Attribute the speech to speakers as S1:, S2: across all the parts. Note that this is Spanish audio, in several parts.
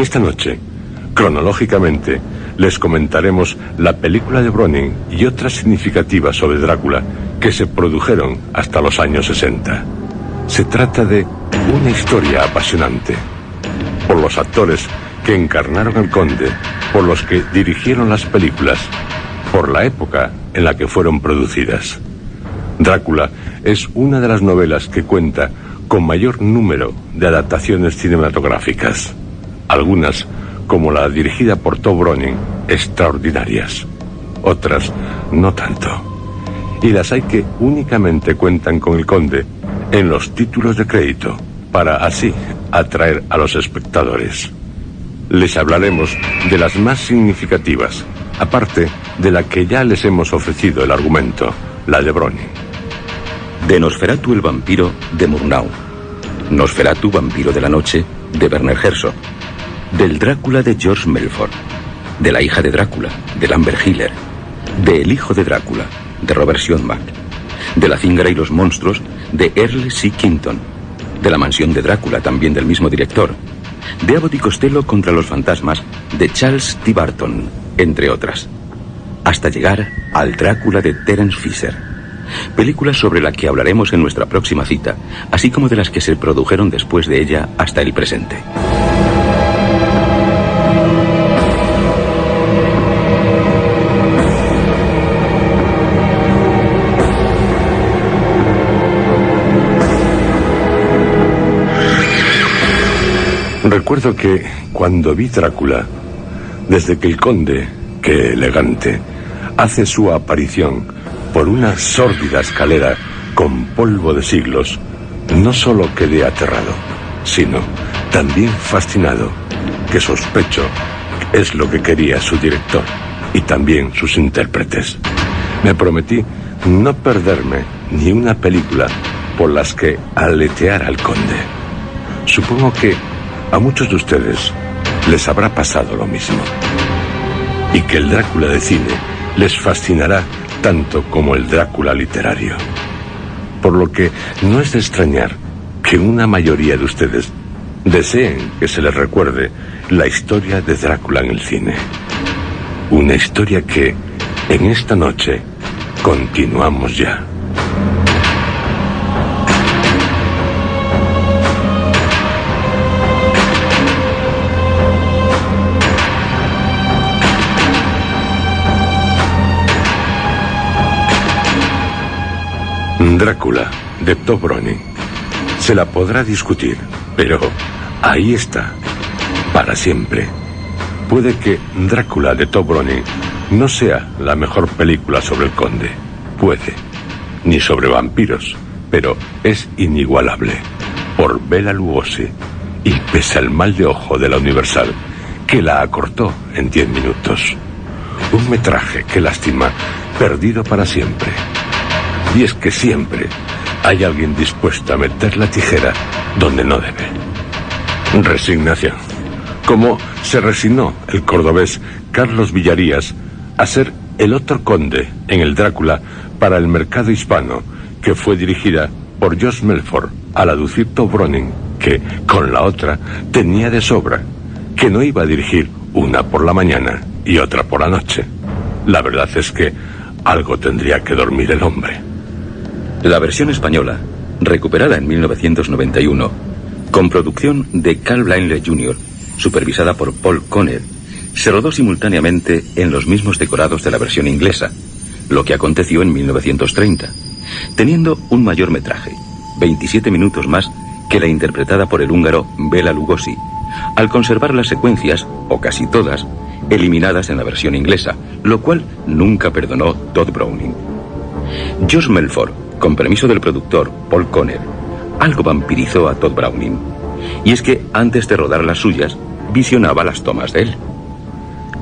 S1: esta noche, cronológicamente, les comentaremos la película de Browning y otras significativas sobre Drácula que se produjeron hasta los años 60. Se trata de una historia apasionante, por los actores que encarnaron al conde, por los que dirigieron las películas, por la época en la que fueron producidas. Drácula es una de las novelas que cuenta con mayor número de adaptaciones cinematográficas. Algunas, como la dirigida por Tod Browning, extraordinarias. Otras, no tanto. Y las hay que únicamente cuentan con el conde en los títulos de crédito, para así atraer a los espectadores. Les hablaremos de las más significativas, aparte de la que ya les hemos ofrecido el argumento, la de Browning.
S2: De Nosferatu el vampiro, de Murnau. Nosferatu, vampiro de la noche, de Werner Herzog. Del Drácula, de George Melford. De la hija de Drácula, de Lambert Hiller. De El hijo de Drácula, de Robert Siodmak. De La Zingara y los monstruos, de Earl C. Kingston. De La mansión de Drácula, también del mismo director. De Abbott y Costello contra los fantasmas, de Charles T. Barton, entre otras. Hasta llegar al Drácula de Terence Fisher. Película sobre la que hablaremos en nuestra próxima cita, así como de las que se produjeron después de ella hasta el presente.
S1: Recuerdo que cuando vi Drácula, desde que el conde, que elegante, hace su aparición por una sórdida escalera con polvo de siglos, no solo quedé aterrado, sino también fascinado, que sospecho es lo que quería su director y también sus intérpretes. Me prometí no perderme ni una película por las que aleteara al conde. Supongo que a muchos de ustedes les habrá pasado lo mismo, y que el Drácula de cine les fascinará tanto como el Drácula literario. Por lo que no es de extrañar que una mayoría de ustedes deseen que se les recuerde la historia de Drácula en el cine. Una historia que, en esta noche, continuamos ya. Drácula, de Tod Browning. Se la podrá discutir, pero ahí está, para siempre. Puede que Drácula, de Tod Browning, no sea la mejor película sobre el conde. Puede. Ni sobre vampiros, pero es inigualable. Por Bela Lugosi, y pese al mal de ojo de la Universal, que la acortó en 10 minutos. Un metraje, qué lástima, perdido para siempre. Y es que siempre hay alguien dispuesto a meter la tijera donde no debe. Resignación. Como se resignó el cordobés Carlos Villarías a ser el otro conde en el Drácula para el mercado hispano, que fue dirigida por George Melford, al aducir Tod Browning que con la otra tenía de sobra, que no iba a dirigir una por la mañana y otra por la noche. La verdad es que algo tendría que dormir el hombre.
S2: La versión española, recuperada en 1991, con producción de Carl Laemmle Jr., supervisada por Paul Conner, se rodó simultáneamente en los mismos decorados de la versión inglesa, lo que aconteció en 1930, teniendo un mayor metraje, 27 minutos más que la interpretada por el húngaro Bela Lugosi, al conservar las secuencias, o casi todas, eliminadas en la versión inglesa, lo cual nunca perdonó Tod Browning. George Melford, con permiso del productor Paul Conner, algo vampirizó a Tod Browning, y es que antes de rodar las suyas, visionaba las tomas de él.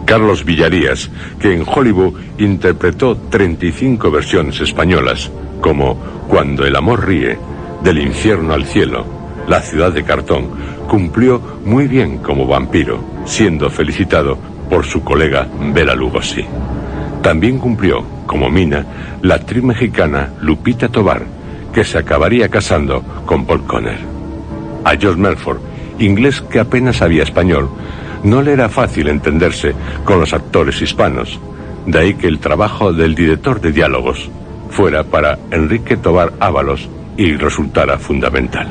S1: Carlos Villarías, que en Hollywood interpretó 35 versiones españolas, como Cuando el amor ríe, Del infierno al cielo, La ciudad de cartón, cumplió muy bien como vampiro, siendo felicitado por su colega Bela Lugosi. También cumplió, como Mina, la actriz mexicana Lupita Tovar, que se acabaría casando con Paul Conner. A George Melford, inglés que apenas sabía español, no le era fácil entenderse con los actores hispanos, de ahí que el trabajo del director de diálogos fuera para Enrique Tovar Ábalos y resultara fundamental.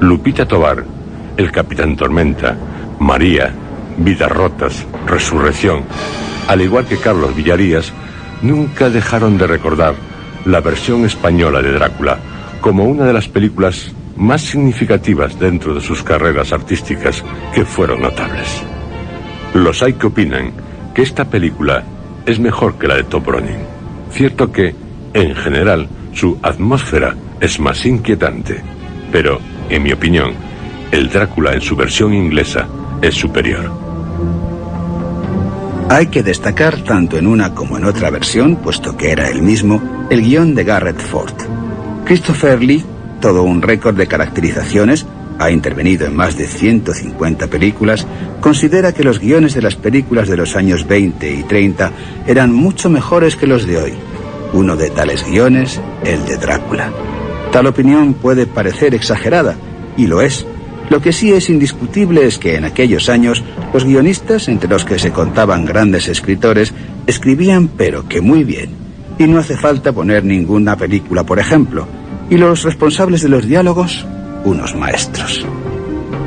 S1: Lupita Tovar, el Capitán Tormenta, María, Vidas Rotas, Resurrección, al igual que Carlos Villarías, nunca dejaron de recordar la versión española de Drácula como una de las películas más significativas dentro de sus carreras artísticas que fueron notables. Los hay que opinan que esta película es mejor que la de Tod Browning. Cierto que, en general, su atmósfera es más inquietante, pero, en mi opinión, el Drácula en su versión inglesa es superior.
S3: Hay que destacar, tanto en una como en otra versión, puesto que era el mismo, el guión de Garrett Ford. Christopher Lee, todo un récord de caracterizaciones, ha intervenido en más de 150 películas, considera que los guiones de las películas de los años 20 y 30 eran mucho mejores que los de hoy. Uno de tales guiones, el de Drácula. Tal opinión puede parecer exagerada, y lo es. Lo que sí es indiscutible es que en aquellos años los guionistas, entre los que se contaban grandes escritores, escribían pero que muy bien. Y no hace falta poner ninguna película, por ejemplo. Y los responsables de los diálogos, unos maestros.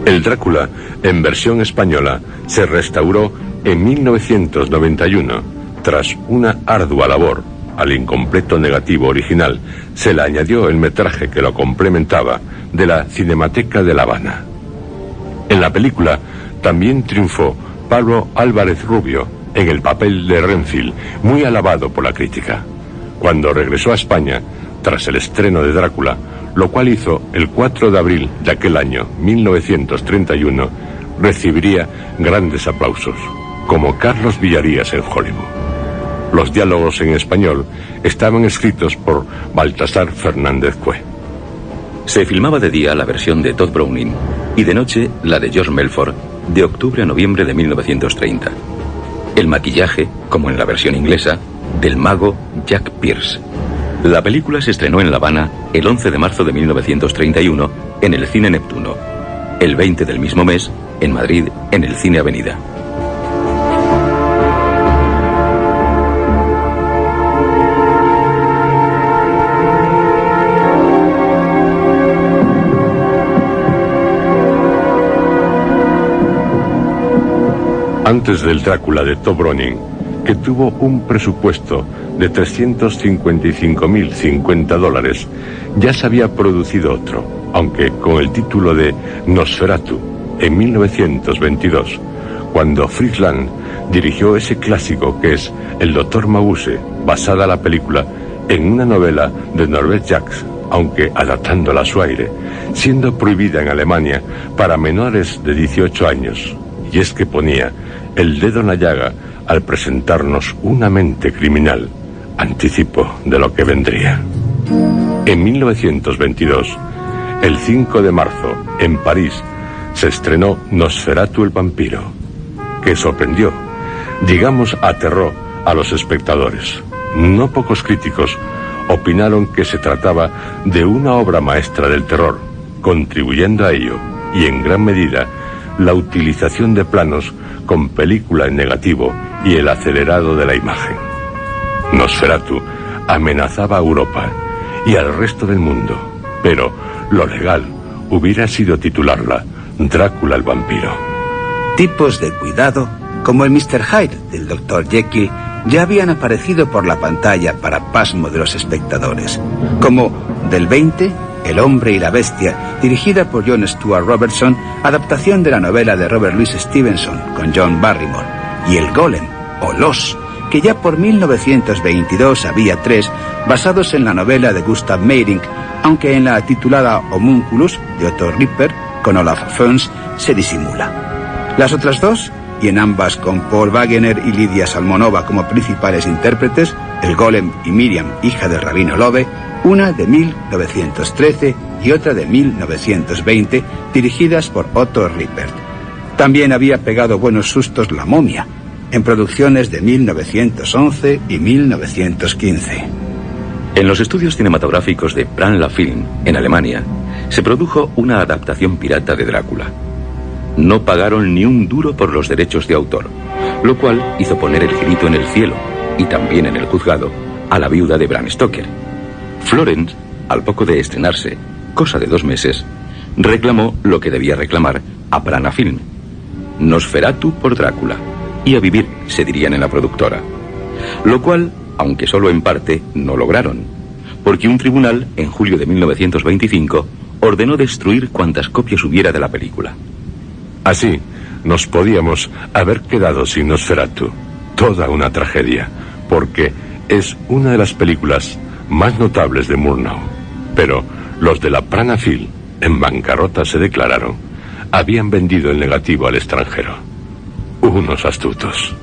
S1: El Drácula, en versión española, se restauró en 1991. Tras una ardua labor, al incompleto negativo original se le añadió el metraje que lo complementaba de la Cinemateca de La Habana. En la película también triunfó Pablo Álvarez Rubio en el papel de Renfield, muy alabado por la crítica. Cuando regresó a España, tras el estreno de Drácula, lo cual hizo el 4 de abril de aquel año, 1931, recibiría grandes aplausos, como Carlos Villarías en Hollywood. Los diálogos en español estaban escritos por Baltasar Fernández Cue.
S2: Se filmaba de día la versión de Tod Browning y de noche la de George Melford, de octubre a noviembre de 1930. El maquillaje, como en la versión inglesa, del mago Jack Pierce. La película se estrenó en La Habana el 11 de marzo de 1931 en el Cine Neptuno. El 20 del mismo mes, en Madrid, en el Cine Avenida.
S1: Antes del Drácula de Tod Browning, que tuvo un presupuesto de $355.050, ya se había producido otro, aunque con el título de Nosferatu, en 1922, cuando Fritz Lang dirigió ese clásico que es El Doctor Mabuse, basada la película en una novela de Norbert Jacques, aunque adaptándola a su aire, siendo prohibida en Alemania para menores de 18 años. Y es que ponía el dedo en la llaga al presentarnos una mente criminal, anticipo de lo que vendría. En 1922, el 5 de marzo, en París, se estrenó Nosferatu el vampiro, que sorprendió, digamos aterró a los espectadores. No pocos críticos opinaron que se trataba de una obra maestra del terror, contribuyendo a ello, y en gran medida, la utilización de planos con película en negativo y el acelerado de la imagen. Nosferatu amenazaba a Europa y al resto del mundo, pero lo legal hubiera sido titularla Drácula el vampiro.
S3: Tipos de cuidado, como el Mr. Hyde del Dr. Jekyll, ya habían aparecido por la pantalla para pasmo de los espectadores, como del 20, El hombre y la bestia, dirigida por John Stewart Robertson, adaptación de la novela de Robert Louis Stevenson con John Barrymore, y El Golem, o Los, que ya por 1922 había 3, basados en la novela de Gustav Meyrink, aunque en la titulada Homunculus, de Otto Ripper, con Olaf Fons, se disimula. Las otras 2, y en ambas con Paul Wagener y Lidia Salmonova como principales intérpretes, El Golem y Miriam, hija del rabino Lobe, una de 1913 y otra de 1920, dirigidas por Otto Ripper. También había pegado buenos sustos La momia, en producciones de 1911 y 1915.
S2: En los estudios cinematográficos de Pran La Film, en Alemania, se produjo una adaptación pirata de Drácula. no pagaron ni un duro por los derechos de autor, lo cual hizo poner el grito en el cielo, y también en el juzgado, a la viuda de Bram Stoker. Florence, al poco de estrenarse, cosa de 2 meses, reclamó lo que debía reclamar a Prana Film: Nosferatu por Drácula, y a vivir, se dirían en la productora. Lo cual, aunque solo en parte, no lograron, porque un tribunal, en julio de 1925, ordenó destruir cuantas copias hubiera de la película.
S1: Así, nos podíamos haber quedado sin Nosferatu. Toda una tragedia, porque es una de las películas más notables de Murnau. Pero los de la Prana Film, en bancarrota se declararon, habían vendido el negativo al extranjero. Unos astutos.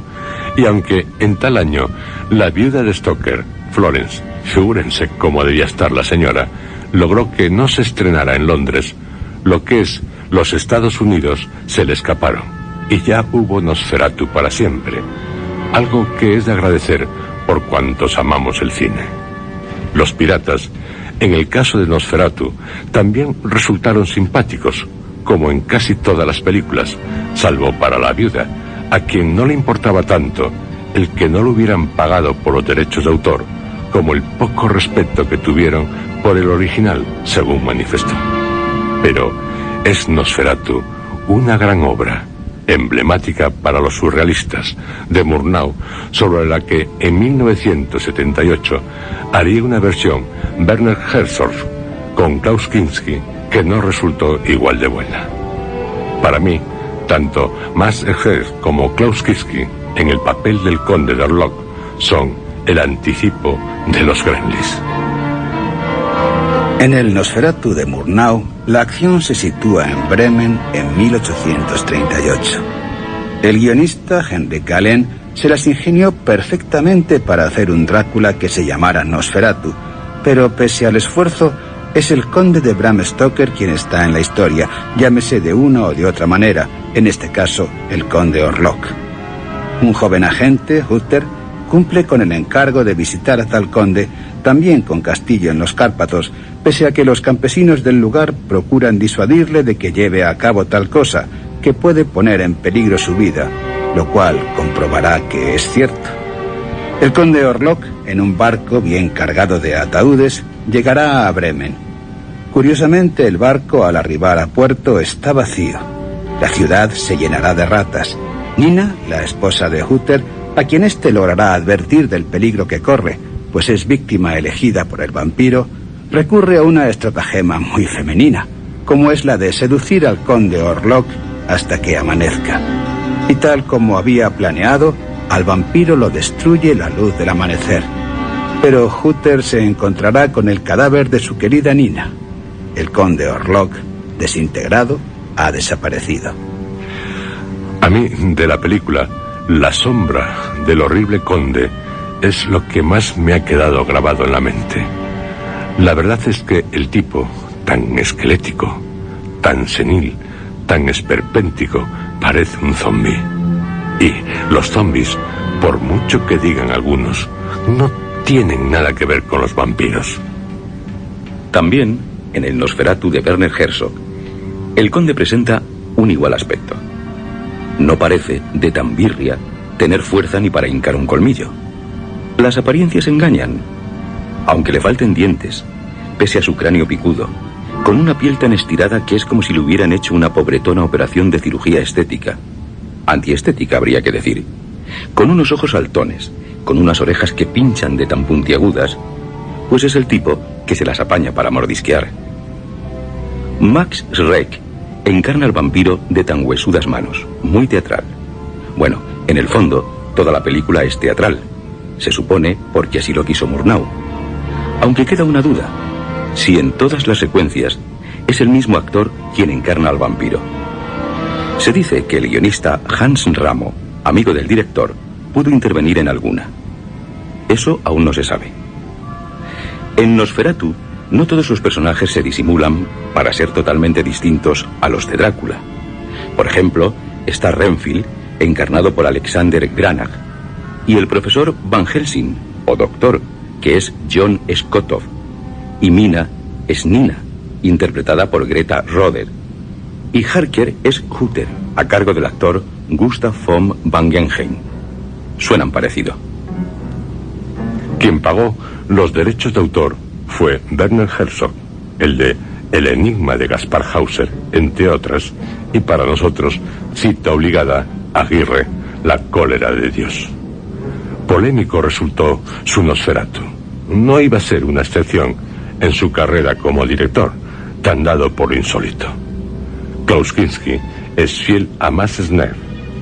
S1: Y aunque en tal año la viuda de Stoker, Florence, figúrense cómo debía estar la señora, logró que no se estrenara en Londres, lo que es los Estados Unidos se le escaparon, y ya hubo Nosferatu para siempre, algo que es de agradecer por cuantos amamos el cine. Los piratas, en el caso de Nosferatu, también resultaron simpáticos, como en casi todas las películas, salvo para la viuda, a quien no le importaba tanto el que no lo hubieran pagado por los derechos de autor, como el poco respeto que tuvieron por el original, según manifestó. Pero es Nosferatu una gran obra, emblemática para los surrealistas, de Murnau, sobre la que en 1978 haría una versión Werner Herzog con Klaus Kinski que no resultó igual de buena. Para mí, tanto Max Herz como Klaus Kinski en el papel del conde de Orlok son el anticipo de los Gremlins.
S3: En el Nosferatu de Murnau, la acción se sitúa en Bremen en 1838. El guionista Henrik Galeen se las ingenió perfectamente para hacer un Drácula que se llamara Nosferatu, pero pese al esfuerzo, es el conde de Bram Stoker quien está en la historia, llámese de una o de otra manera, en este caso el conde Orlok. Un joven agente, Hutter, cumple con el encargo de visitar a tal conde, también con castillo en los Cárpatos, pese a que los campesinos del lugar procuran disuadirle de que lleve a cabo tal cosa, que puede poner en peligro su vida, lo cual comprobará que es cierto. El conde Orlok, en un barco bien cargado de ataúdes, llegará a Bremen. Curiosamente, el barco al arribar a puerto está vacío. La ciudad se llenará de ratas. Nina, la esposa de Hutter, a quien éste logrará advertir del peligro que corre, pues es víctima elegida por el vampiro, recurre a una estratagema muy femenina, como es la de seducir al conde Orlok hasta que amanezca. Y tal como había planeado, al vampiro lo destruye la luz del amanecer. Pero Hutter se encontrará con el cadáver de su querida Nina. El conde Orlok, desintegrado, ha desaparecido.
S1: A mí, de la película, la sombra del horrible conde es lo que más me ha quedado grabado en la mente. La verdad es que el tipo, tan esquelético, tan senil, tan esperpéntico, parece un zombi. Y los zombis, por mucho que digan algunos, no tienen nada que ver con los vampiros.
S2: También, en el Nosferatu de Werner Herzog, el conde presenta un igual aspecto. No parece, de tan birria, tener fuerza ni para hincar un colmillo. Las apariencias engañan. Aunque le falten dientes, pese a su cráneo picudo, con una piel tan estirada que es como si le hubieran hecho una pobretona operación de cirugía estética. Antiestética, habría que decir. Con unos ojos saltones, con unas orejas que pinchan de tan puntiagudas, pues es el tipo que se las apaña para mordisquear. Max Schreck encarna al vampiro de tan huesudas manos, muy teatral. Bueno, en el fondo, toda la película es teatral. Se supone porque así lo quiso Murnau. Aunque queda una duda, si en todas las secuencias es el mismo actor quien encarna al vampiro. Se dice que el guionista Hans Ramo, amigo del director, pudo intervenir en alguna. Eso aún no se sabe. En Nosferatu, no todos los personajes se disimulan para ser totalmente distintos a los de Drácula. Por ejemplo, está Renfield, encarnado por Alexander Granach, y el profesor Van Helsing, o doctor, que es John Skotov, y Mina es Nina, interpretada por Greta Roder. y Harker es Hutter, a cargo del actor Gustav von Wangenheim. Suenan parecido.
S1: Quien pagó los derechos de autor fue Werner Herzog, el de El enigma de Gaspar Hauser, entre otras, y para nosotros, cita obligada, Aguirre, La cólera de Dios. Polémico resultó su Nosferatu. No iba a ser una excepción en su carrera como director, tan dado por lo insólito. Klaus Kinski es fiel a Max Sneer.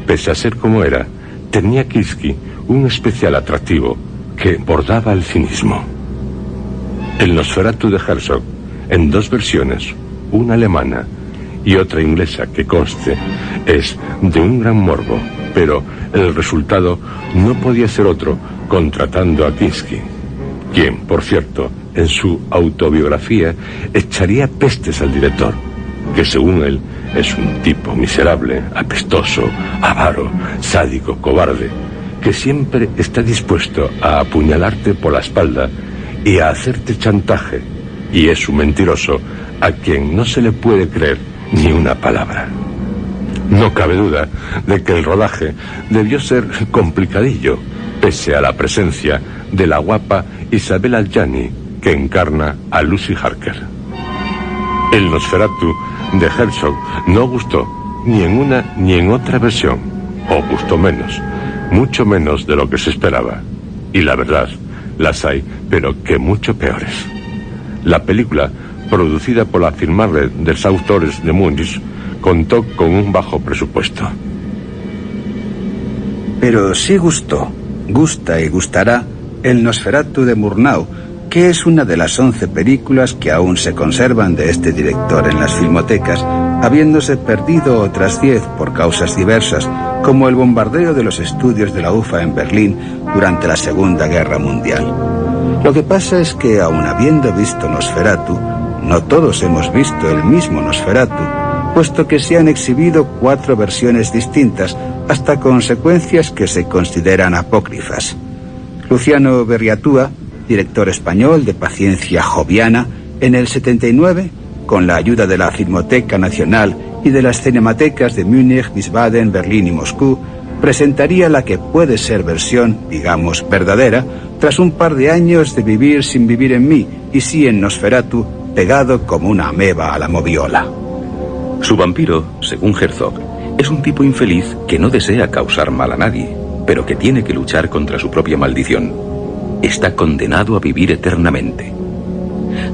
S1: Pese a ser como era, tenía Kinski un especial atractivo que bordaba el cinismo. El Nosferatu de Herzog, en dos versiones, una alemana y otra inglesa que conste, es de un gran morbo, pero el resultado no podía ser otro contratando a Kinski, quien, por cierto, en su autobiografía echaría pestes al director, que según él es un tipo miserable, apestoso, avaro, sádico, cobarde, que siempre está dispuesto a apuñalarte por la espalda y a hacerte chantaje, y es un mentiroso a quien no se le puede creer ni una palabra. No cabe duda de que el rodaje debió ser complicadillo, pese a la presencia de la guapa Isabel Adjani, que encarna a Lucy Harker. El Nosferatu de Herzog no gustó ni en una ni en otra versión, o gustó menos, mucho menos de lo que se esperaba. Y la verdad, las hay, pero que mucho peores. La película, producida por la Filmare dels Autores de Múnich, contó con un bajo presupuesto.
S3: Pero sí gustó, gusta y gustará el Nosferatu de Murnau, que es una de las 11 películas que aún se conservan de este director en las filmotecas, habiéndose perdido otras 10 por causas diversas, como el bombardeo de los estudios de la UFA en Berlín durante la Segunda Guerra Mundial. Lo que pasa es que, aun habiendo visto Nosferatu, no todos hemos visto el mismo Nosferatu, puesto que se han exhibido 4 versiones distintas, hasta con secuencias que se consideran apócrifas. Luciano Berriatúa, director español de Paciencia Joviana, en el 79, con la ayuda de la Filmoteca Nacional y de las cinematecas de Múnich, Wiesbaden, Berlín y Moscú, presentaría la que puede ser versión, digamos, verdadera, tras un par de años de vivir sin vivir en mí, y sí en Nosferatu, pegado como una ameba a la moviola.
S2: Su vampiro, según Herzog, es un tipo infeliz que no desea causar mal a nadie, pero que tiene que luchar contra su propia maldición. Está condenado a vivir eternamente.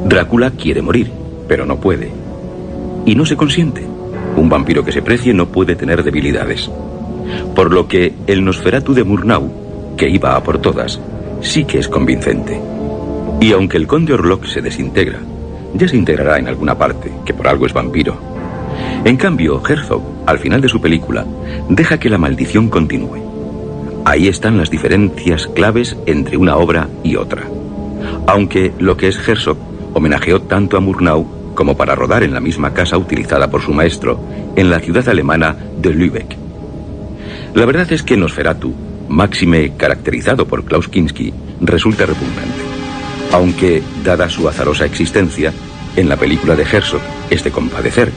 S2: Drácula quiere morir, pero no puede. Y no se consiente. Un vampiro que se precie no puede tener debilidades. Por lo que el Nosferatu de Murnau, que iba a por todas, sí que es convincente. Y aunque el conde Orlok se desintegra, ya se integrará en alguna parte, que por algo es vampiro. En cambio, Herzog, al final de su película, deja que la maldición continúe. Ahí están las diferencias claves entre una obra y otra. Aunque lo que es Herzog homenajeó tanto a Murnau como para rodar en la misma casa utilizada por su maestro, en la ciudad alemana de Lübeck. La verdad es que Nosferatu, máxime caracterizado por Klaus Kinski, resulta repugnante. Aunque, dada su azarosa existencia, en la película de Herzog es de compadecer,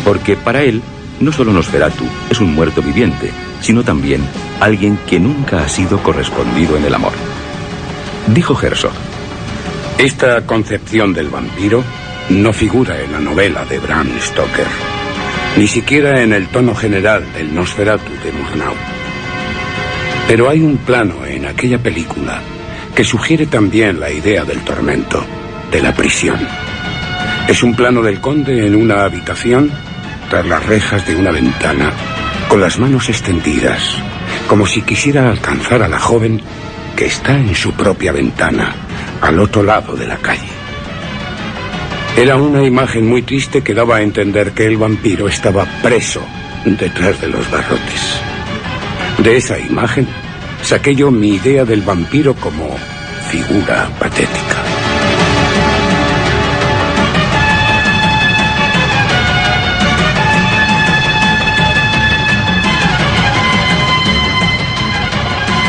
S2: porque para él, no solo Nosferatu es un muerto viviente, sino también alguien que nunca ha sido correspondido en el amor. Dijo Herzog:
S4: esta concepción del vampiro no figura en la novela de Bram Stoker, ni siquiera en el tono general del Nosferatu de Murnau. Pero hay un plano en aquella película que sugiere también la idea del tormento, de la prisión. Es un plano del conde en una habitación, tras las rejas de una ventana, con las manos extendidas, como si quisiera alcanzar a la joven que está en su propia ventana, al otro lado de la calle. Era una imagen muy triste que daba a entender que el vampiro estaba preso detrás de los barrotes. De esa imagen saqué yo mi idea del vampiro como figura patética.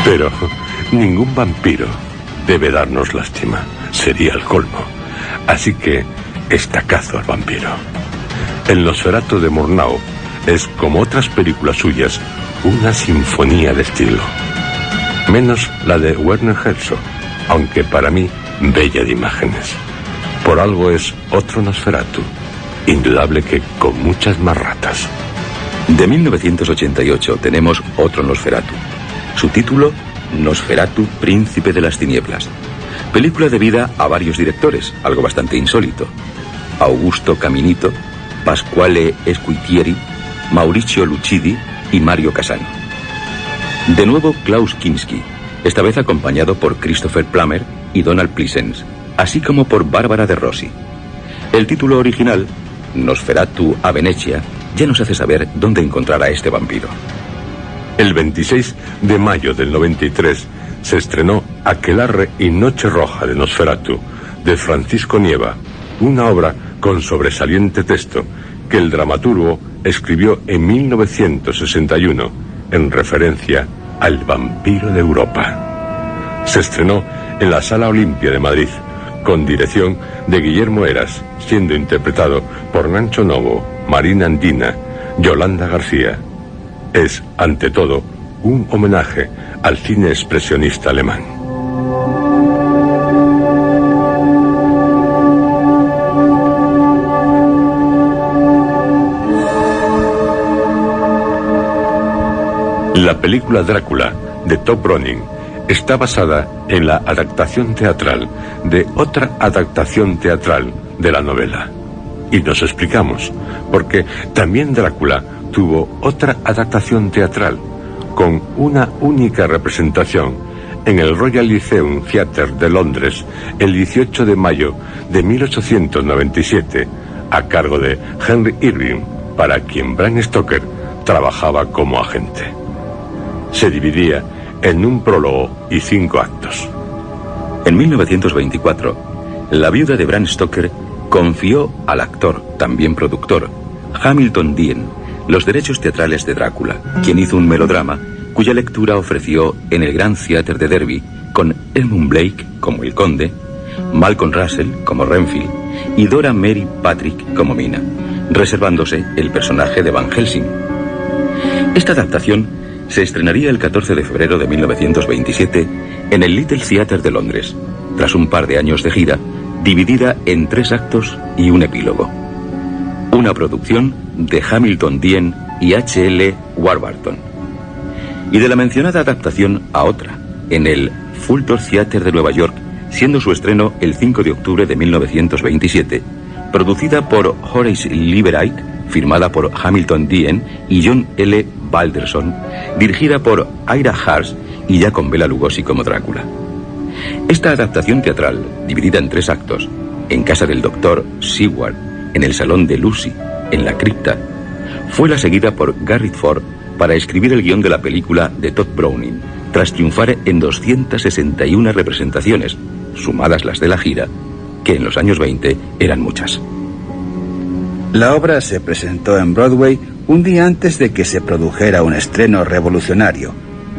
S1: Pero ningún vampiro debe darnos lástima. Sería el colmo. Así que, estacazo al vampiro. El Nosferatu de Murnau es, como otras películas suyas, una sinfonía de estilo. Menos la de Werner Herzog, aunque para mí bella de imágenes. Por algo es otro Nosferatu, indudable que con muchas más ratas.
S2: De 1988 tenemos otro Nosferatu. Su título, Nosferatu, Príncipe de las Tinieblas. Película debida a varios directores, algo bastante insólito. Augusto Caminito, Pasquale Squitieri, Mauricio Lucidi y Mario Casano. De nuevo Klaus Kinski, esta vez acompañado por Christopher Plummer y Donald Pleasence, así como por Bárbara de Rossi. El título original, Nosferatu a Venecia, ya nos hace saber dónde encontrar a este vampiro.
S1: El 26 de mayo del 93 se estrenó Aquelarre y Noche Roja de Nosferatu, de Francisco Nieva, una obra con sobresaliente texto que el dramaturgo escribió en 1961 en referencia al vampiro de Europa. Se estrenó en la Sala Olimpia de Madrid, con dirección de Guillermo Heras, siendo interpretado por Nacho Novo, Marina Andina, Yolanda García. Es, ante todo, un homenaje al cine expresionista alemán. La película Drácula, de Tod Browning, está basada en la adaptación teatral de otra adaptación teatral de la novela. Y nos explicamos, porque también Drácula tuvo otra adaptación teatral, con una única representación, en el Royal Lyceum Theatre de Londres, el 18 de mayo de 1897, a cargo de Henry Irving, para quien Bram Stoker trabajaba como agente. Se dividía en un prólogo y 5 actos.
S2: En 1924, la viuda de Bram Stoker confió al actor, también productor, Hamilton Dean, los derechos teatrales de Drácula, quien hizo un melodrama cuya lectura ofreció en el Grand Theatre de Derby, con Edmund Blake como el conde, Malcolm Russell como Renfield y Dora Mary Patrick como Mina, reservándose el personaje de Van Helsing. Esta adaptación se estrenaría el 14 de febrero de 1927 en el Little Theatre de Londres, tras un par de años de gira, dividida en 3 actos y un epílogo. Una producción de Hamilton Dean y H.L. Warburton. Y de la mencionada adaptación a otra, en el Fulton Theatre de Nueva York, siendo su estreno el 5 de octubre de 1927, producida por Horace Liveright, firmada por Hamilton Dean y John L. Balderson, dirigida por Ira Harsh y ya con Bela Lugosi como Drácula. Esta adaptación teatral, dividida en 3 actos, en casa del Dr. Seward, en el salón de Lucy, en la cripta, fue la seguida por Garrett Ford para escribir el guión de la película de Tod Browning, tras triunfar en 261 representaciones, sumadas las de la gira, que en los años 20 eran muchas.
S3: La obra se presentó en Broadway un día antes de que se produjera un estreno revolucionario,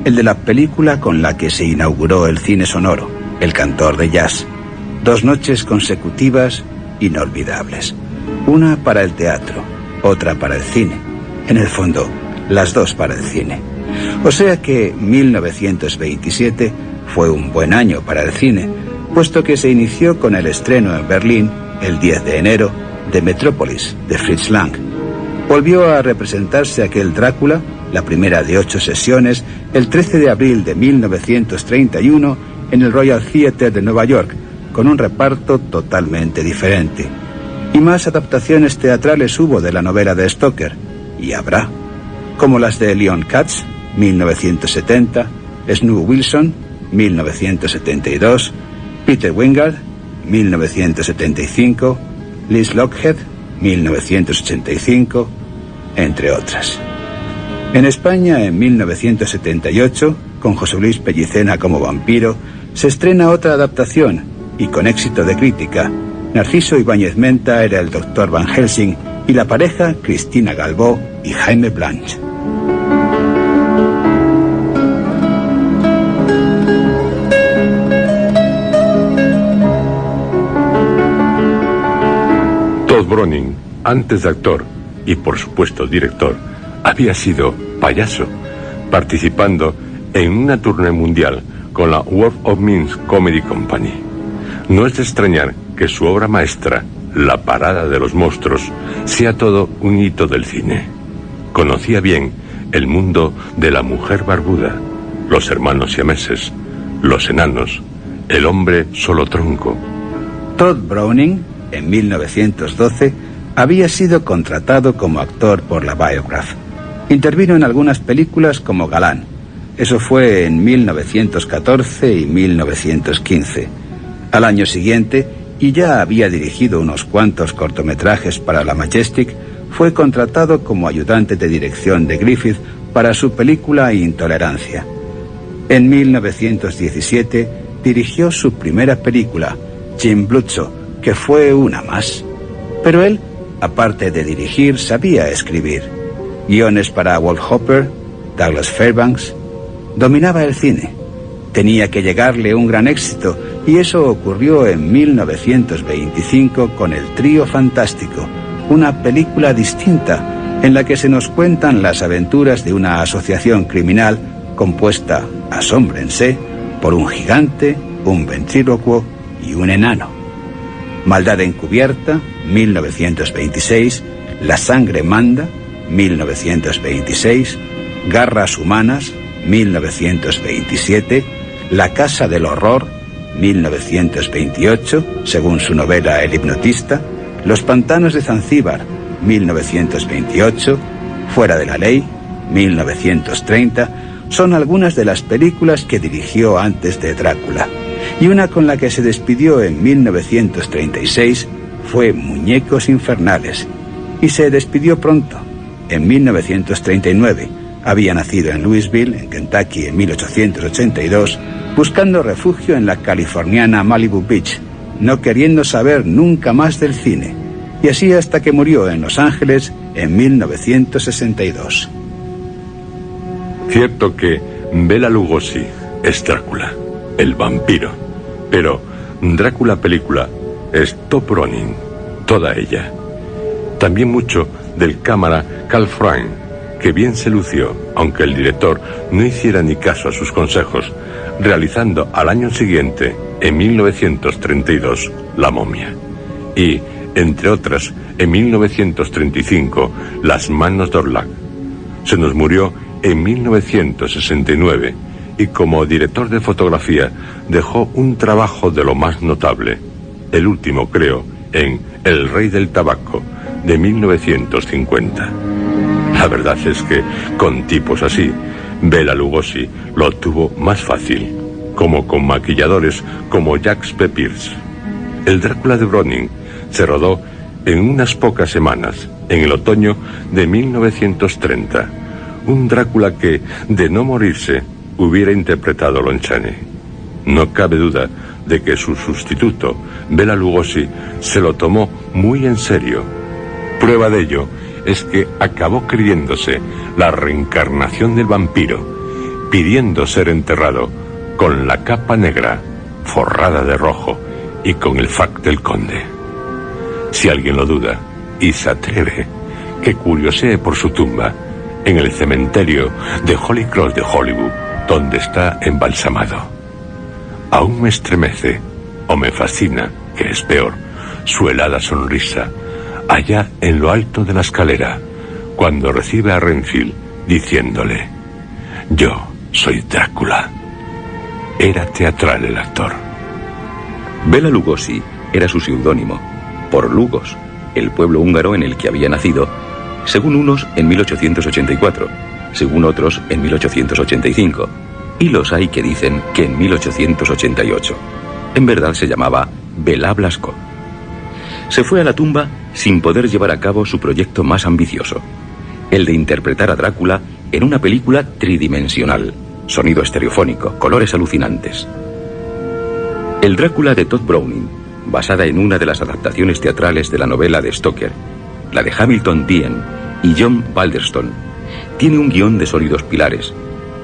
S3: el de la película con la que se inauguró el cine sonoro, El cantor de jazz. 2 noches consecutivas inolvidables. Una para el teatro, otra para el cine. En el fondo, las 2 para el cine. O sea que 1927 fue un buen año para el cine, puesto que se inició con el estreno en Berlín, el 10 de enero, de Metrópolis, de Fritz Lang. Volvió a representarse aquel Drácula, la primera de 8 sesiones, el 13 de abril de 1931 en el Royal Theatre de Nueva York, con un reparto totalmente diferente. Y más adaptaciones teatrales hubo de la novela de Stoker, y habrá, como las de Leon Katz, 1970, Snow Wilson, 1972, Peter Wingard, 1975, Liz Lockheed, 1985, entre otras. En España, en 1978, con José Luis Pellicena como vampiro, se estrena otra adaptación, y con éxito de crítica. Narciso Ibáñez Menta era el Dr. Van Helsing, y la pareja Cristina Galbó y Jaime Blanch.
S1: Tod Browning, antes de actor, y por supuesto director, había sido payaso, participando en una tournée mundial con la World of Means Comedy Company. No es de extrañar que su obra maestra, La Parada de los Monstruos, sea todo un hito del cine. Conocía bien el mundo de la mujer barbuda, los hermanos siameses, los enanos, el hombre solo tronco.
S3: Todd Browning, en 1912, había sido contratado como actor por la Biograph. Intervino en algunas películas como galán. Eso fue en 1914 y 1915. Al año siguiente, y ya había dirigido unos cuantos cortometrajes para la Majestic, fue contratado como ayudante de dirección de Griffith para su película Intolerancia. En 1917 dirigió su primera película, Jim Bludso, que fue una más. Pero él, aparte de dirigir, sabía escribir. Guiones para Walt Hopper, Douglas Fairbanks. Dominaba el cine. Tenía que llegarle un gran éxito, y eso ocurrió en 1925 con El Trío Fantástico, una película distinta en la que se nos cuentan las aventuras de una asociación criminal compuesta, asómbrense, por un gigante, un ventrílocuo y un enano. Maldad encubierta, 1926, La sangre manda, 1926, Garras humanas, 1927, La casa del horror, 1928, según su novela El hipnotista, Los pantanos de Zanzíbar, 1928, Fuera de la ley, 1930, son algunas de las películas que dirigió antes de Drácula. Y una con la que se despidió en 1936 fue Muñecos infernales. Y se despidió pronto. En 1939, había nacido en Louisville, en Kentucky, en 1882, buscando refugio en la californiana Malibu Beach, no queriendo saber nunca más del cine. Y así hasta que murió en Los Ángeles en 1962.
S1: Cierto que Bela Lugosi es Drácula, el vampiro, pero Drácula película es Todd Browning, toda ella. También mucho del cámara Carl Freund, que bien se lució, aunque el director no hiciera ni caso a sus consejos, realizando al año siguiente, en 1932, La momia. Y, entre otras, en 1935, Las manos de Orlac. Se nos murió en 1969 y como director de fotografía dejó un trabajo de lo más notable, el último creo, en El rey del tabaco, de 1950. La verdad es que con tipos así, Bela Lugosi lo tuvo más fácil, como con maquilladores como Jacques Pepiers. El Drácula de Browning se rodó en unas pocas semanas, en el otoño de 1930. Un Drácula que, de no morirse, hubiera interpretado Lon Chaney. No cabe duda de que su sustituto, Bela Lugosi, se lo tomó muy en serio. Prueba de ello es que acabó creyéndose la reencarnación del vampiro, pidiendo ser enterrado con la capa negra, forrada de rojo y con el frac del conde. Si alguien lo duda y se atreve, que curiosee por su tumba en el cementerio de Holy Cross de Hollywood, donde está embalsamado. Aún me estremece, o me fascina, que es peor, su helada sonrisa, allá en lo alto de la escalera, cuando recibe a Renfield diciéndole: yo soy Drácula. Era teatral el actor.
S2: Bela Lugosi era su seudónimo, por Lugos, el pueblo húngaro en el que había nacido, según unos en 1884, según otros en 1885, y los hay que dicen que en 1888. En verdad se llamaba Bela Blasco. Se fue a la tumba sin poder llevar a cabo su proyecto más ambicioso, el de interpretar a Drácula en una película tridimensional, sonido estereofónico, colores alucinantes. El Drácula de Todd Browning, basada en una de las adaptaciones teatrales de la novela de Stoker, la de Hamilton Dien y John Balderston, tiene un guión de sólidos pilares,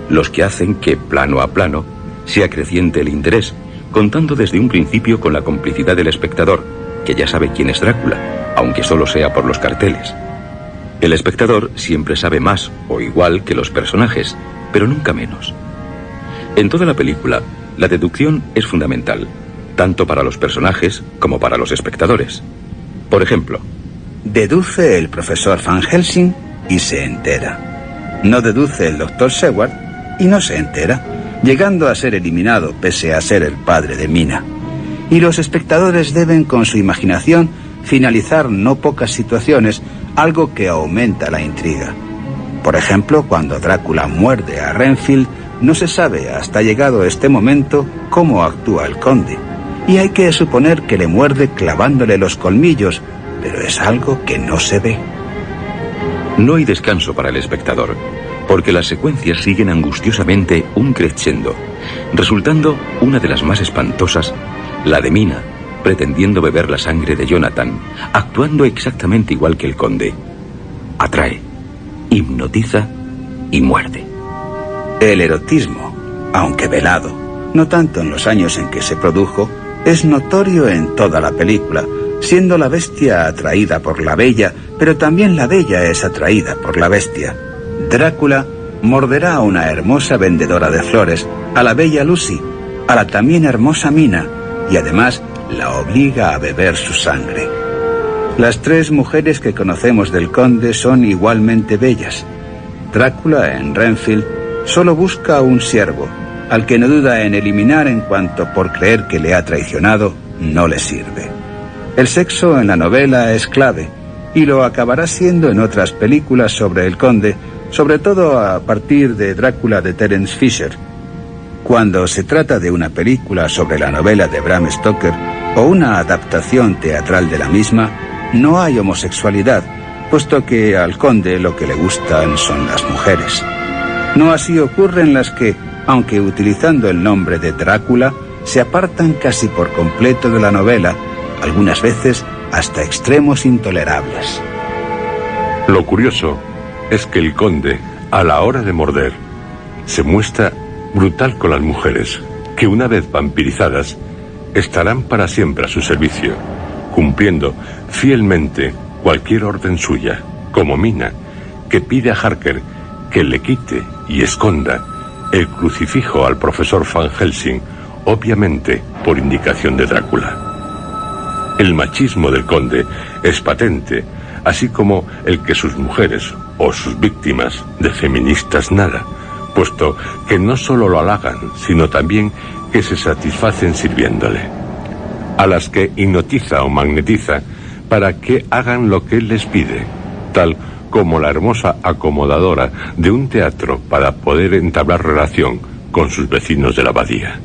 S2: los que hacen que, plano a plano, se acreciente el interés, contando desde un principio con la complicidad del espectador, que ya sabe quién es Drácula, aunque solo sea por los carteles. El espectador siempre sabe más o igual que los personajes, pero nunca menos. En toda la película, la deducción es fundamental, tanto para los personajes como para los espectadores. Por ejemplo,
S3: deduce el profesor Van Helsing y se entera. No deduce el doctor Seward y no se entera, llegando a ser eliminado pese a ser el padre de Mina. Y los espectadores deben, con su imaginación, finalizar no pocas situaciones, algo que aumenta la intriga. Por ejemplo, cuando Drácula muerde a Renfield, no se sabe hasta llegado este momento cómo actúa el conde, y hay que suponer que le muerde clavándole los colmillos, pero es algo que no se ve.
S2: No hay descanso para el espectador, porque las secuencias siguen angustiosamente un crescendo, resultando una de las más espantosas, la de Mina, pretendiendo beber la sangre de Jonathan, actuando exactamente igual que el conde. Atrae, hipnotiza y muerde.
S3: El erotismo, aunque velado, no tanto en los años en que se produjo, es notorio en toda la película, siendo la bestia atraída por la bella, pero también la bella es atraída por la bestia. Drácula morderá a una hermosa vendedora de flores, a la bella Lucy, a la también hermosa Mina, y además la obliga a beber su sangre. Las tres mujeres que conocemos del conde son igualmente bellas. Drácula, en Renfield, solo busca a un siervo, al que no duda en eliminar en cuanto por creer que le ha traicionado no le sirve. El sexo en la novela es clave, y lo acabará siendo en otras películas sobre el conde, sobre todo a partir de Drácula de Terence Fisher. Cuando se trata de una película sobre la novela de Bram Stoker o una adaptación teatral de la misma, no hay homosexualidad, puesto que al conde lo que le gustan son las mujeres. No así ocurre en las que, aunque utilizando el nombre de Drácula, se apartan casi por completo de la novela, algunas veces hasta extremos intolerables.
S1: Lo curioso es que el conde, a la hora de morder, se muestra brutal con las mujeres, que una vez vampirizadas, estarán para siempre a su servicio, cumpliendo fielmente cualquier orden suya, como Mina, que pide a Harker que le quite y esconda el crucifijo al profesor Van Helsing, obviamente por indicación de Drácula. El machismo del conde es patente, así como el que sus mujeres o sus víctimas de feministas nada, puesto que no solo lo halagan, sino también que se satisfacen sirviéndole. A las que hipnotiza o magnetiza para que hagan lo que él les pide, tal como la hermosa acomodadora de un teatro para poder entablar relación con sus vecinos de la abadía.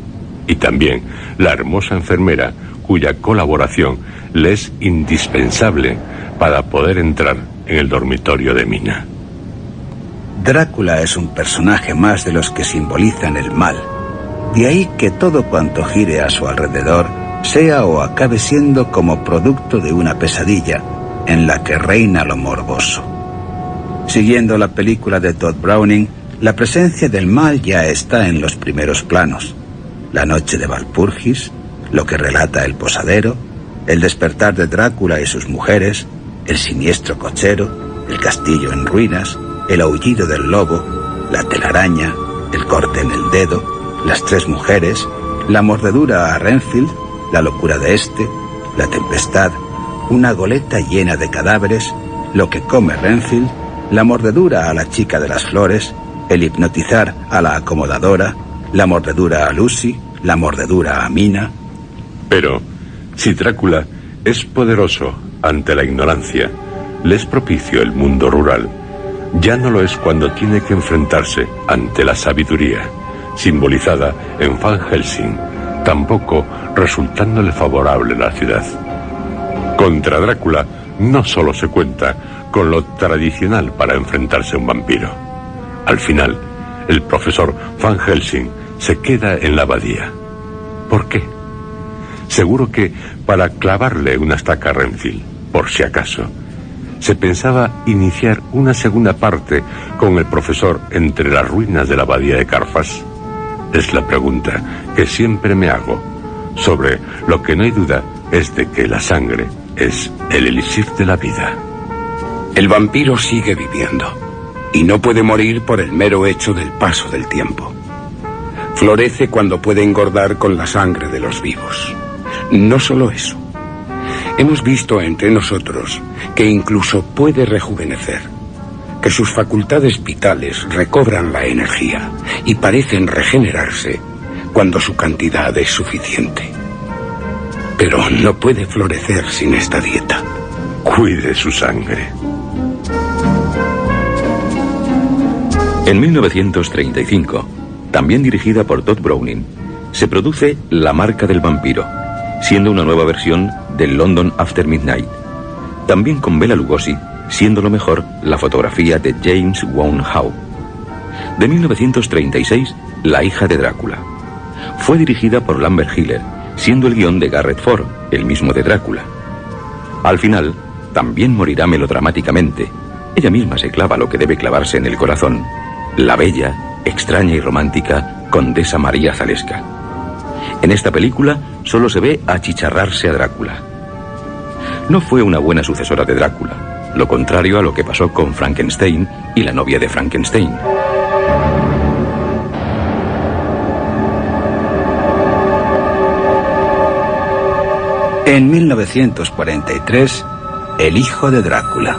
S1: Y también la hermosa enfermera cuya colaboración le es indispensable para poder entrar en el dormitorio de Mina.
S3: Drácula es un personaje más de los que simbolizan el mal. De ahí que todo cuanto gire a su alrededor sea o acabe siendo como producto de una pesadilla en la que reina lo morboso. Siguiendo la película de Todd Browning, la presencia del mal ya está en los primeros planos. La noche de Walpurgis, lo que relata el posadero, el despertar de Drácula y sus mujeres, el siniestro cochero, el castillo en ruinas, el aullido del lobo, la telaraña, el corte en el dedo, las tres mujeres, la mordedura a Renfield, la locura de este, la tempestad, una goleta llena de cadáveres, lo que come Renfield, la mordedura a la chica de las flores, el hipnotizar a la acomodadora, la mordedura a Lucy, la mordedura a Mina.
S1: Pero, si Drácula es poderoso ante la ignorancia, le es propicio el mundo rural, ya no lo es cuando tiene que enfrentarse ante la sabiduría, simbolizada en Van Helsing, tampoco resultándole favorable la ciudad. Contra Drácula no solo se cuenta con lo tradicional para enfrentarse a un vampiro. Al final, el profesor Van Helsing se queda en la abadía. ¿Por qué? Seguro que para clavarle una estaca a Renfield, por si acaso. Se pensaba iniciar una segunda parte con el profesor entre las ruinas de la abadía de Carfax. Es la pregunta que siempre me hago, sobre lo que no hay duda es de que la sangre es el elixir de la vida.
S4: El vampiro sigue viviendo y no puede morir por el mero hecho del paso del tiempo. Florece cuando puede engordar con la sangre de los vivos. No solo eso. Hemos visto entre nosotros que incluso puede rejuvenecer, que sus facultades vitales recobran la energía y parecen regenerarse cuando su cantidad es suficiente. Pero no puede florecer sin esta dieta.
S1: Cuide su sangre.
S2: En 1935, también dirigida por Todd Browning, se produce La marca del vampiro, siendo una nueva versión del London After Midnight. También con Bela Lugosi, siendo lo mejor la fotografía de James Wong Howe. De 1936, La hija de Drácula. Fue dirigida por Lambert Hiller, siendo el guión de Garrett Ford, el mismo de Drácula. Al final, también morirá melodramáticamente. Ella misma se clava lo que debe clavarse en el corazón. La bella, extraña y romántica Condesa María Zaleska. En esta película solo se ve achicharrarse a Drácula. No fue una buena sucesora de Drácula, lo contrario a lo que pasó con Frankenstein y la novia de Frankenstein.
S3: En 1943, El hijo de Drácula.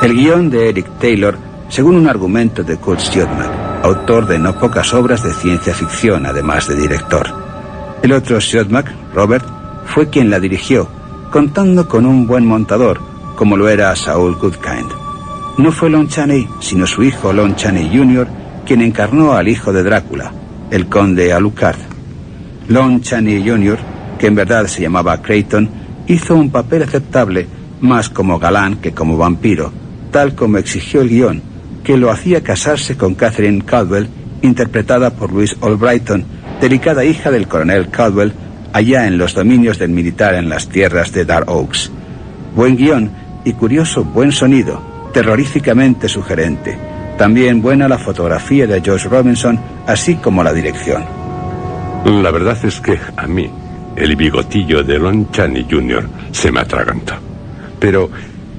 S3: El guión de Eric Taylor, según un argumento de Kurt Siodmak, autor de no pocas obras de ciencia ficción, además de director. El otro Siodmak, Robert, fue quien la dirigió, contando con un buen montador, como lo era Saul Goodkind. No fue Lon Chaney, sino su hijo Lon Chaney Jr., quien encarnó al hijo de Drácula, el conde Alucard. Lon Chaney Jr., que en verdad se llamaba Creighton, hizo un papel aceptable, más como galán que como vampiro, tal como exigió el guión, que lo hacía casarse con Catherine Caldwell, interpretada por Louise Albrighton, delicada hija del coronel Caldwell, allá en los dominios del militar en las tierras de Dark Oaks. Buen guión y curioso buen sonido, terroríficamente sugerente. También buena la fotografía de George Robinson, así como la dirección.
S1: La verdad es que a mí el bigotillo de Lon Chaney Jr. se me atragantó. Pero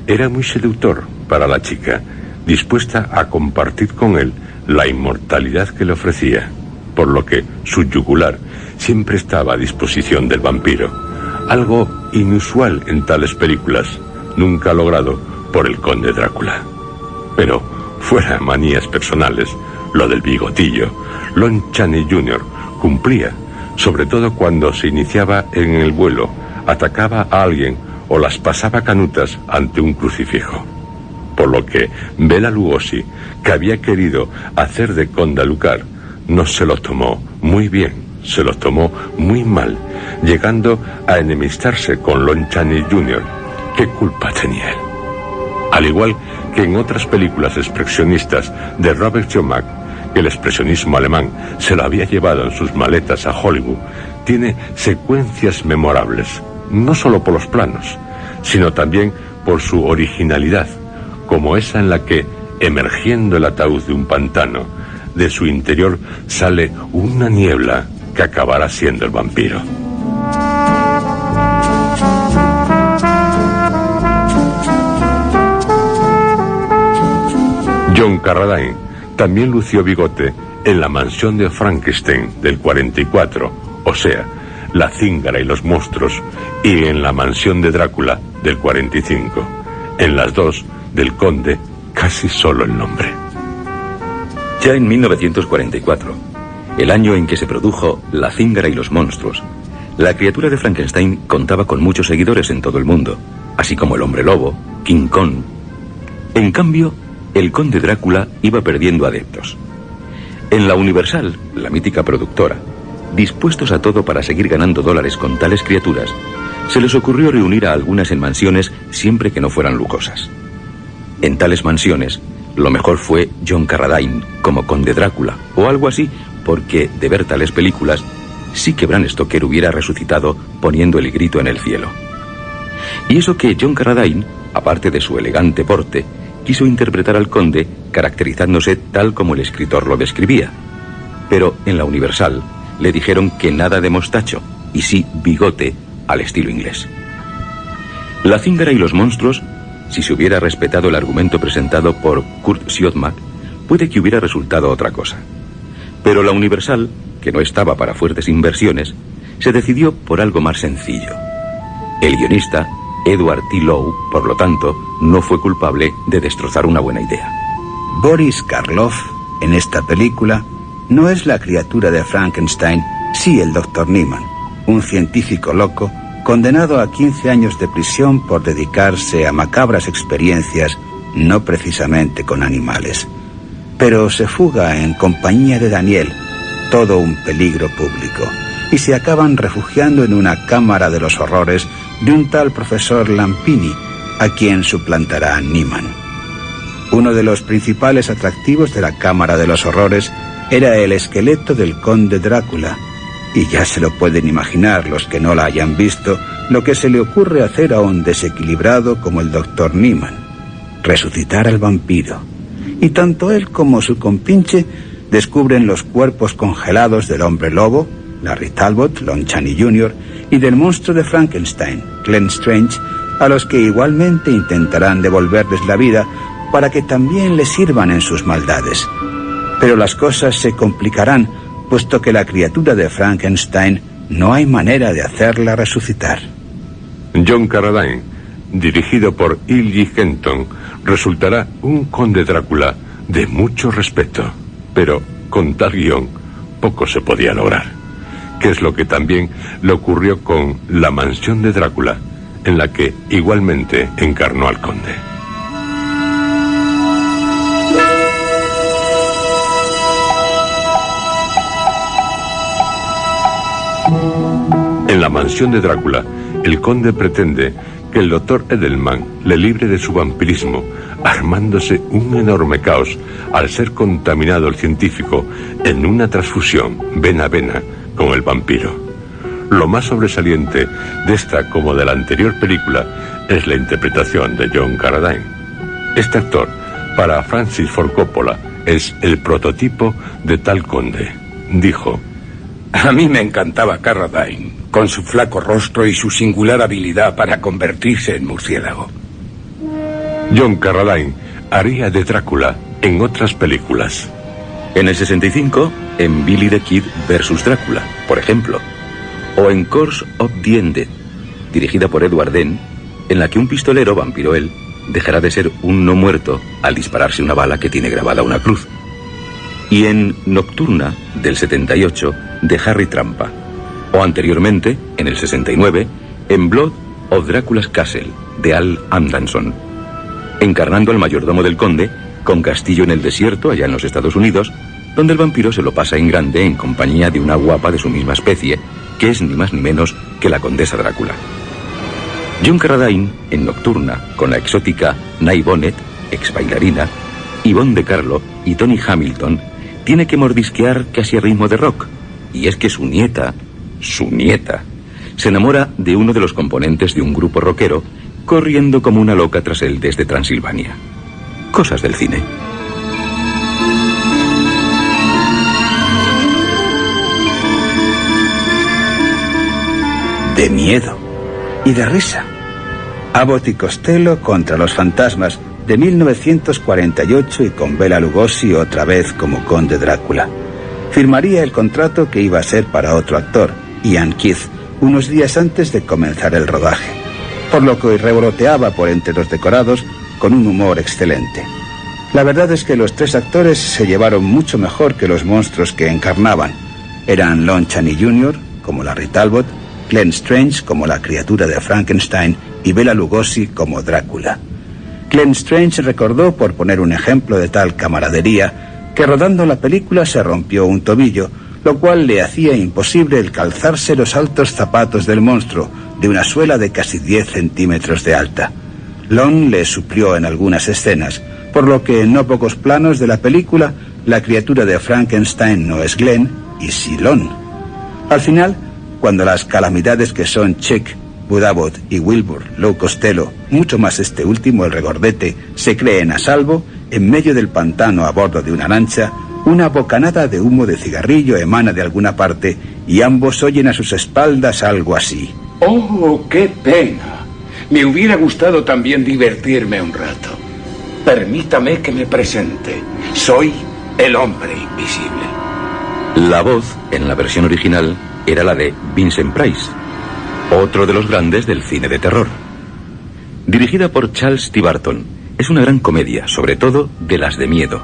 S1: era muy seductor para la chica, dispuesta a compartir con él la inmortalidad que le ofrecía, por lo que su yugular siempre estaba a disposición del vampiro, algo inusual en tales películas, nunca logrado por el conde Drácula. Pero, fuera manías personales, lo del bigotillo, Lon Chaney Jr. cumplía, sobre todo cuando se iniciaba en el vuelo, atacaba a alguien o las pasaba canutas ante un crucifijo. Por lo que Bela Lugosi, que había querido hacer de conde Alucard, no se lo tomó muy bien, se lo tomó muy mal, llegando a enemistarse con Lon Chaney Jr. ¿Qué culpa tenía él? Al igual que en otras películas expresionistas de Robert Siodmak, que el expresionismo alemán se lo había llevado en sus maletas a Hollywood, tiene secuencias memorables, no solo por los planos, sino también por su originalidad, como esa en la que, emergiendo el ataúd de un pantano, de su interior sale una niebla que acabará siendo el vampiro. John Carradine también lució bigote en La mansión de Frankenstein del 44, o sea, La cíngara y los monstruos, y en La mansión de Drácula del 45. En las dos, del conde, casi solo el nombre.
S2: Ya en 1944, el año en que se produjo La cíngara y los monstruos, la criatura de Frankenstein contaba con muchos seguidores en todo el mundo, así como el hombre lobo, King Kong. En cambio, el conde Drácula iba perdiendo adeptos. En la Universal, la mítica productora, dispuestos a todo para seguir ganando dólares con tales criaturas, se les ocurrió reunir a algunas en mansiones siempre que no fueran lujosas. En tales mansiones, lo mejor fue John Carradine como conde Drácula, o algo así, porque de ver tales películas, sí que Bram Stoker hubiera resucitado poniendo el grito en el cielo. Y eso que John Carradine, aparte de su elegante porte, quiso interpretar al conde caracterizándose tal como el escritor lo describía. Pero en la Universal le dijeron que nada de mostacho, y sí bigote al estilo inglés. La cíngara y los monstruos si se hubiera respetado el argumento presentado por Kurt Siodmak, puede que hubiera resultado otra cosa. Pero la Universal, que no estaba para fuertes inversiones, se decidió por algo más sencillo. El guionista, Edward T. Lowe, por lo tanto, no fue culpable de destrozar una buena idea.
S3: Boris Karloff, en esta película, no es la criatura de Frankenstein, sí el Dr. Niemann, un científico loco condenado a 15 años de prisión por dedicarse a macabras experiencias, no precisamente con animales. Pero se fuga en compañía de Daniel, todo un peligro público, y se acaban refugiando en una cámara de los horrores de un tal profesor Lampini, a quien suplantará Niemann. Uno de los principales atractivos de la cámara de los horrores era el esqueleto del conde Drácula, y ya se lo pueden imaginar los que no la hayan visto, lo que se le ocurre hacer a un desequilibrado como el Dr. Niemann: resucitar al vampiro. Y tanto él como su compinche descubren los cuerpos congelados del hombre lobo, Larry Talbot, Lon Chaney Jr., y del monstruo de Frankenstein, Glenn Strange, a los que igualmente intentarán devolverles la vida para que también les sirvan en sus maldades. Pero las cosas se complicarán, puesto que la criatura de Frankenstein no hay manera de hacerla resucitar.
S1: John Carradine, dirigido por E.G. Kenton, resultará un conde Drácula de mucho respeto. Pero con tal guión poco se podía lograr, que es lo que también le ocurrió con La mansión de Drácula, en la que igualmente encarnó al conde. En La mansión de Drácula, el conde pretende que el doctor Edelman le libre de su vampirismo, armándose un enorme caos al ser contaminado el científico en una transfusión vena a vena con el vampiro. Lo más sobresaliente de esta como de la anterior película es la interpretación de John Carradine. Este actor, para Francis Ford Coppola, es el prototipo de tal conde. Dijo:
S4: a mí me encantaba Carradine, con su flaco rostro y su singular habilidad para convertirse en murciélago.
S1: John Carradine haría de Drácula en otras películas.
S2: En el 65, en Billy the Kid vs. Drácula, por ejemplo. O en Curse of the Undead, dirigida por Edward Dent, en la que un pistolero, vampiro él, dejará de ser un no muerto al dispararse una bala que tiene grabada una cruz. Y en Nocturna, del 78, de Harry Trampa. O anteriormente, en el 69, en Blood of Dracula's Castle, de Al Amundsen, encarnando al mayordomo del conde, con castillo en el desierto allá en los Estados Unidos, donde el vampiro se lo pasa en grande en compañía de una guapa de su misma especie, que es ni más ni menos que la condesa Drácula. John Carradine, en Nocturna, con la exótica Nay Bonnet, ex bailarina, Yvonne de Carlo y Tony Hamilton, tiene que mordisquear casi a ritmo de rock, y es que su nieta, se enamora de uno de los componentes de un grupo rockero, corriendo como una loca tras él desde Transilvania. Cosas del cine.
S3: De miedo y de risa. Abbott y Costello contra los fantasmas, de 1948, y con Bela Lugosi otra vez como conde Drácula. Firmaría el contrato que iba a ser para otro actor, Ian Keith, unos días antes de comenzar el rodaje, por lo que revoloteaba por entre los decorados con un humor excelente. La verdad es que los tres actores se llevaron mucho mejor que los monstruos que encarnaban. Eran Lon Chaney Jr., como Larry Talbot, Glenn Strange como la criatura de Frankenstein y Bela Lugosi como Drácula. Glenn Strange recordó, por poner un ejemplo de tal camaradería, que rodando la película se rompió un tobillo, lo cual le hacía imposible el calzarse los altos zapatos del monstruo, de una suela de casi 10 centímetros de alta. Lon le suplió en algunas escenas, por lo que en no pocos planos de la película, la criatura de Frankenstein no es Glenn, y sí Lon. Al final, cuando las calamidades que son Chick, Bud Abbott y Wilbur Lowe Costello, mucho más este último, el regordete, se creen a salvo, en medio del pantano a bordo de una lancha, una bocanada de humo de cigarrillo emana de alguna parte y ambos oyen a sus espaldas algo así:
S4: ¡oh, qué pena! Me hubiera gustado también divertirme un rato. Permítame que me presente. Soy el hombre invisible.
S2: La voz, en la versión original, era la de Vincent Price, otro de los grandes del cine de terror. Dirigida por Charles T. Barton, es una gran comedia, sobre todo de las de miedo.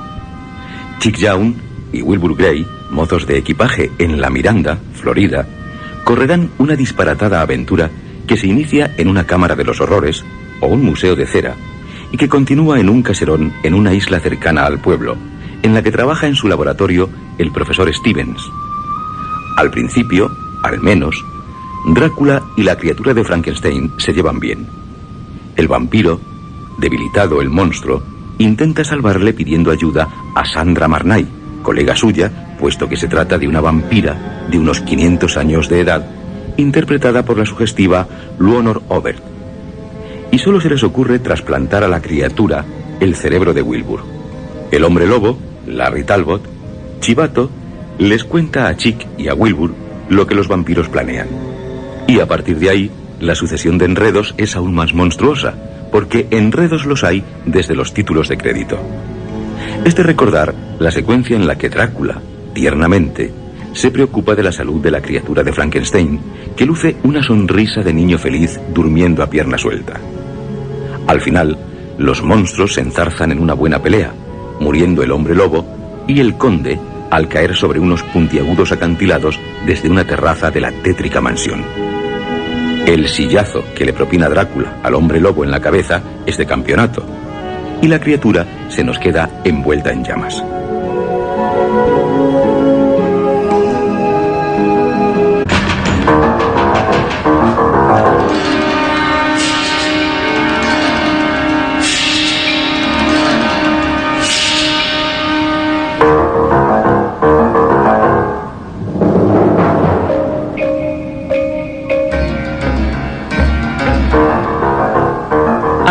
S2: Chick Young y Wilbur Gray, mozos de equipaje en La Miranda, Florida, correrán una disparatada aventura que se inicia en una cámara de los horrores o un museo de cera y que continúa en un caserón en una isla cercana al pueblo, en la que trabaja en su laboratorio el profesor Stevens. Al principio, al menos, Drácula y la criatura de Frankenstein se llevan bien. El vampiro, debilitado el monstruo, intenta salvarle pidiendo ayuda a Sandra Marnay, colega suya, puesto que se trata de una vampira de unos 500 años de edad, interpretada por la sugestiva Luonor Obert. Y solo se les ocurre trasplantar a la criatura el cerebro de Wilbur. El hombre lobo, Larry Talbot, chivato, les cuenta a Chick y a Wilbur lo que los vampiros planean. Y a partir de ahí, la sucesión de enredos es aún más monstruosa, porque enredos los hay desde los títulos de crédito. Es de recordar la secuencia en la que Drácula, tiernamente, se preocupa de la salud de la criatura de Frankenstein, que luce una sonrisa de niño feliz durmiendo a pierna suelta. Al final, los monstruos se enzarzan en una buena pelea, muriendo el hombre lobo y el conde al caer sobre unos puntiagudos acantilados desde una terraza de la tétrica mansión. El sillazo que le propina Drácula al hombre lobo en la cabeza es de campeonato, y la criatura se nos queda envuelta en llamas.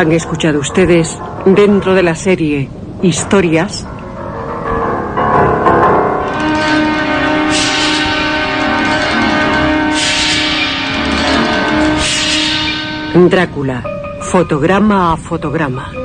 S5: Han escuchado ustedes, dentro de la serie Historias, Drácula, fotograma a fotograma.